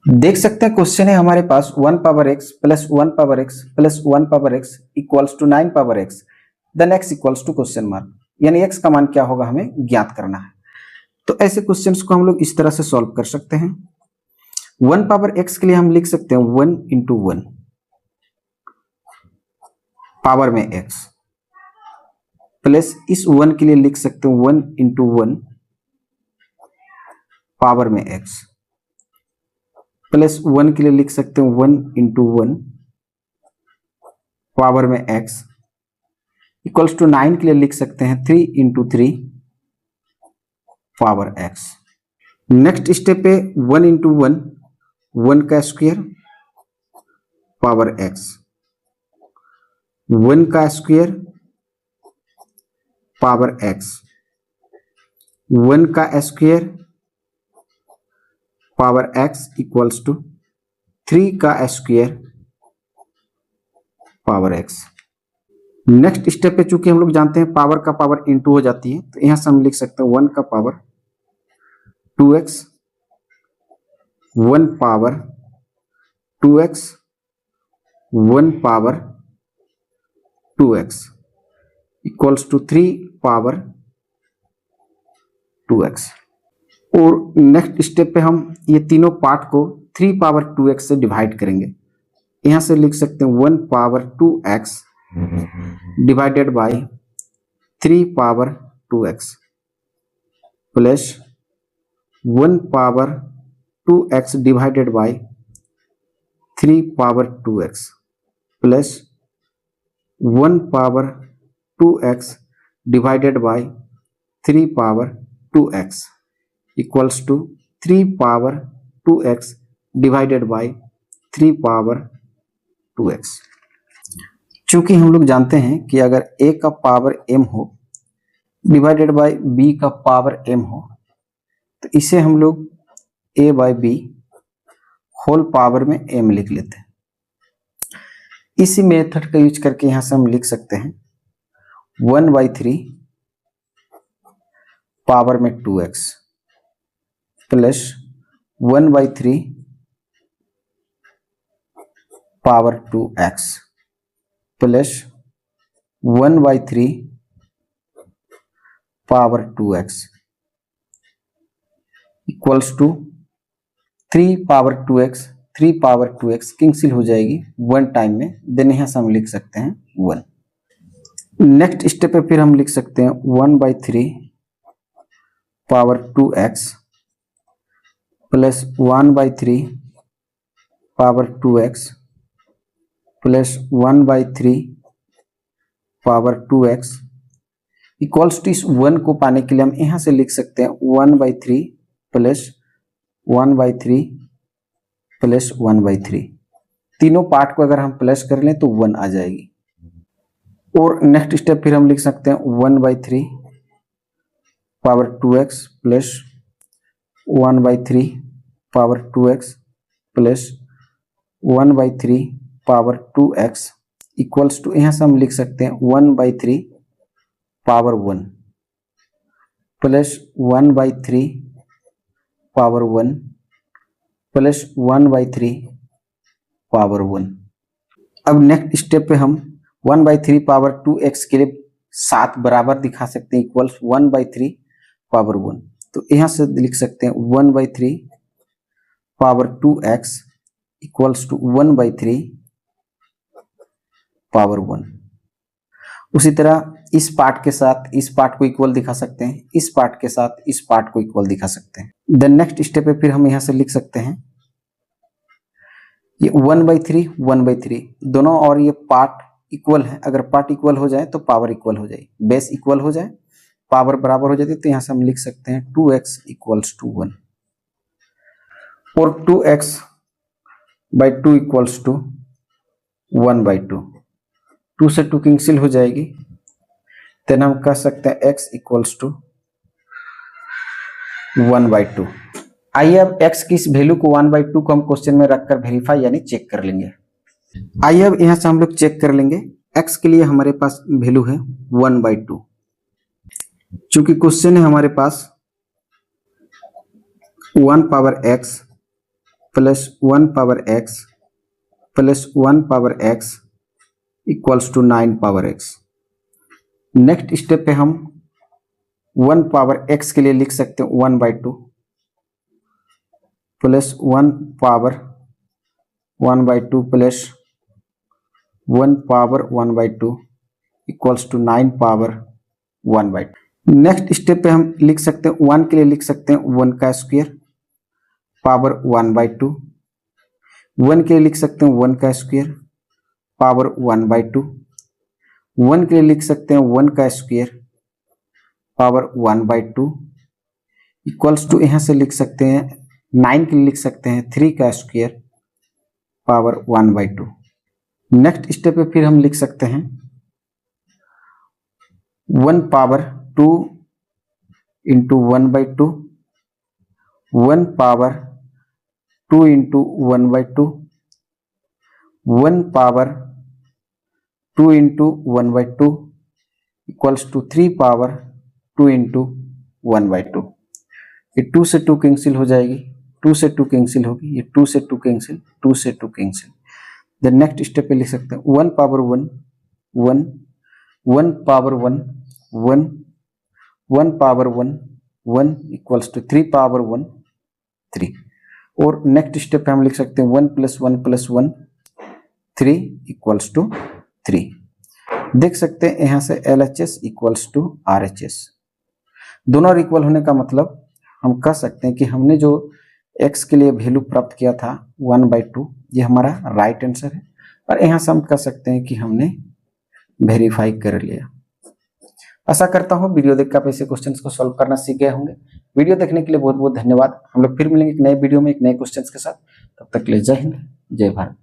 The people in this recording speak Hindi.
देख सकते हैं क्वेश्चन है हमारे पास 1 power x plus 1 power x plus 1 power x equals to 9 power x then x equals to question mark, यानी x का मान क्या होगा हमें ज्ञात करना है। तो ऐसे क्वेश्चंस को हम लोग इस तरह से सॉल्व कर सकते हैं। 1 पावर x के लिए हम लिख सकते हैं 1 इंटू 1 पावर में x प्लस इस 1 के लिए लिख सकते हैं 1 इंटू 1 पावर में x प्लस 1 के लिए लिख सकते हैं 1 इंटू 1 पावर में x इक्वल्स टू 9 के लिए लिख सकते हैं 3 into 3 power x। Next step पे 1 इंटू 1 1 का स्क्वायर पावर x, 1 का स्क्वायर पावर x, 1 का square power x equals to 3 का square power x। Next step पे चूंकि हम लोग जानते हैं पावर का पावर इंटू हो जाती है, तो यहां से हम लिख सकते हैं 1 का power 2x, 1 power 2x, 1 power 2x equals to 3 power 2x। और नेक्स्ट स्टेप पे हम ये तीनों पार्ट को 3 पावर 2x से डिवाइड करेंगे। यहां से लिख सकते हैं 1 power 2x divided by 3 power 2x plus 1 power 2x divided by 3 power 2x plus 1 power 2x divided by 3 power 2x equals to 3 power 2x divided by 3 power 2x। चूंकि हम लोग जानते हैं कि अगर a का पावर m हो डिवाइडेड बाय b का पावर m हो, तो इसे हम लोग a by b whole power में m लिख लेते हैं। इसी मेथड का यूज करके यहां से हम लिख सकते हैं 1 बाई 3 पावर में 2x plus 1 by 3 power 2x plus 1 by 3 power 2x equals to 3 power 2x, 3 power 2x cancel हो जाएगी 1 टाइम में, देन यहां से हम लिख सकते हैं 1। नेक्स्ट स्टेप पे फिर हम लिख सकते हैं 1 by 3 power 2x plus 1 by 3 power 2x plus 1 by 3 power 2x equals to इस 1 को पाने के लिए हम यहां से लिख सकते हैं 1 by 3 plus 1 by 3 plus 1 by 3। तीनों पार्ट को अगर हम प्लस कर लें तो 1 आ जाएगी। और नेक्स्ट स्टेप फिर हम लिख सकते हैं 1 by 3 power 2x plus 1 by 3 power 2x plus 1 by 3 power 2x equals to यहां से हम लिख सकते हैं 1 by 3 power 1 plus 1 by 3 power 1 plus 1 by 3 power 1। अब नेक्स्ट स्टेप पे हम 1 बाई 3 पावर 2x के लिए 7 बराबर दिखा सकते हैं इक्वल्स 1 बाई 3 पावर 1। तो यहां से लिख सकते हैं 1 by 3 power 2x equals to 1 by 3 power 1। उसी तरह इस पार्ट के साथ इस पार्ट को इक्वल दिखा सकते हैं, इस पार्ट के साथ इस पार्ट को इक्वल दिखा सकते हैं। देन नेक्स्ट स्टेप पे फिर हम यहां से लिख सकते हैं ये 1 बाई 3 1 बाई 3 दोनों और ये पार्ट इक्वल है। अगर पार्ट इक्वल हो जाए तो पावर इक्वल हो जाए, बेस इक्वल हो जाए, पावर बराबर हो जाती है, तो यहां से हम लिख सकते हैं 2x इक्वल्स टू 1 और 2x by 2 equals to 1 by 2। 2 से 2 कैंसिल हो जाएगी, देन हम कह सकते हैं x इक्वल्स टू 1 बाई 2। आइए अब x की इस वैल्यू को 1 बाई 2 को हम क्वेश्चन में रखकर वेरीफाई यानी चेक कर लेंगे। आइए अब यहां से हम लोग चेक कर लेंगे। x के लिए हमारे पास वैल्यू है 1 बाई 2। चूंकि क्वेश्चन है हमारे पास 1 power x plus 1 power x plus 1 power x equals to 9 power x। Next step पे हम 1 पावर x के लिए लिख सकते हैं 1/2 plus 1 power 1/2 plus 1 power 1/2 equals to 9 power 1/2। Next step पे हम लिख सकते हैं 1 के लिए लिख सकते हैं 1 का स्क्वायर पावर 1/2। 1 के लिए लिख सकते हैं 1 का स्क्वायर पावर 1/2। 1 के लिए लिख सकते हैं 1 का स्क्वायर पावर 1/2 इक्वल्स टू यहाँ से लिख सकते हैं 9 के लिए लिख सकते हैं 3 का स्क्वायर पावर 1/2। नेक्स्ट स्टेप पे फिर हम लिख सकते हैं 1 power 2 into 1/2 1 power 2 into 1/2 1 power 2 into 1/2 equals to 3 power 2 into 1/2। ये 2 से 2 कैंसिल हो जाएगी, 2 से 2 कैंसिल होगी, ये 2 से 2 कैंसिल, 2 से 2 कैंसिल। देन नेक्स्ट स्टेप पे लिख सकते हैं 1 power 1 1 1 power 1 1 1 power 1 1 equals to 3 power 1 3। और नेक्स्ट स्टेप पे हम लिख सकते हैं 1 प्लस 1 प्लस 1 3 इक्वल्स टू 3। देख सकते हैं यहाँ से LHS इक्वल्स टू RHS। दोनों इक्वल होने का मतलब हम कह सकते हैं कि हमने जो x के लिए वैल्यू प्राप्त किया था 1/2 ये हमारा राइट आंसर है, और यहाँ से हम कह सकते हैं कि हमने वेरीफाई कर लिया। आशा करता हूँ वीडियो देखकर आप ऐसे क्वेश्चंस को सॉल्व करना सीख गए होंगे। वीडियो देखने के लिए बहुत बहुत धन्यवाद। हम लोग फिर मिलेंगे एक नए वीडियो में एक नए क्वेश्चंस के साथ। तब तक के लिए जय हिंद, जय भारत।